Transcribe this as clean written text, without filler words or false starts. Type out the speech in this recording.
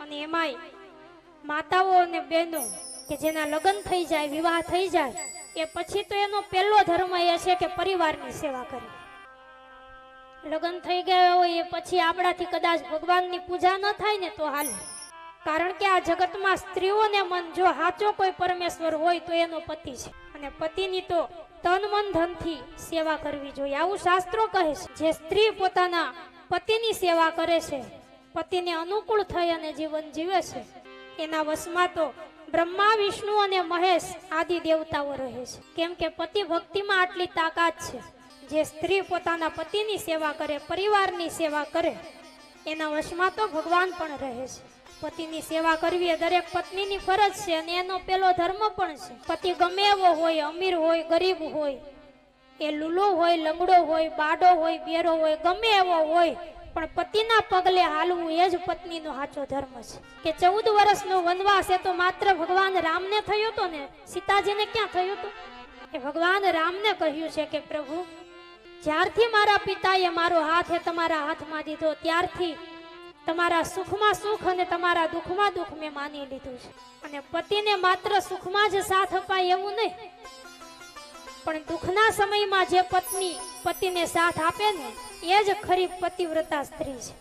અને એમાંય માતાઓ અને બહેનો કે જેના લગ્ન થઈ જાય, વિવાહ થઈ જાય, એ પછી તો એનો પહેલો ધર્મ એ છે કે પરિવારની સેવા કરવી. લગ્ન થઈ ગયા હોય એ પછી આપણાથી કદાચ ભગવાનની પૂજા ન થાય ને તો હાલે, કારણ કે આ જગતમાં સ્ત્રીઓને મન જો સાચો કોઈ પરમેશ્વર હોય તો એનો પતિ છે, અને પતિની તો તન મન ધનથી સેવા કરવી જોઈએ. આવું શાસ્ત્રો કહે છે. જે સ્ત્રી પોતાના પતિની સેવા કરે છે, પતિને અનુકૂળ થઈ અને જીવન જીવે છે, એના વશમાં તો બ્રહ્મા, વિષ્ણુ અને મહેશ આદિ દેવતાઓ રહે છે. કેમ કે પતિ ભક્તિમાં આટલી તાકાત છે. જે સ્ત્રી પોતાના પતિની સેવા કરે, પરિવારની સેવા કરે, એના વશમાં તો ભગવાન પણ રહે છે. પતિની સેવા કરવી એ દરેક પત્નીની ફરજ છે, અને એનો પેલો ધર્મ પણ છે. પતિ ગમે એવો હોય, અમીર હોય, ગરીબ હોય, એ લૂલો હોય, લંગડો હોય, બાડો હોય, બેરો હોય, ગમે એવો હોય, પણ પતિના પગલે હાલવું એ જ પત્નીનો સાચો ધર્મ છે. કે 14 વર્ષનો વનવાસ એ તો માત્ર ભગવાન રામને થયો હતો ને, સીતાજીને ક્યાં થયું હતું? એ ભગવાન રામને કહ્યું છે કે પ્રભુ, જ્યારથી મારા પિતાએ મારો હાથ એ તમારા હાથમાં દીધો, ત્યારથી તમારા સુખમાં સુખ અને તમારા દુઃખમાં દુઃખ મેં માની લીધું છે. અને પતિને માત્ર સુખમાં જ સાથ અપાય એવું નહીં, પણ દુઃખના સમયમાં જે પત્ની પતિને સાથ આપે ને, એ જ ખરી પતિવ્રતા સ્ત્રી છે.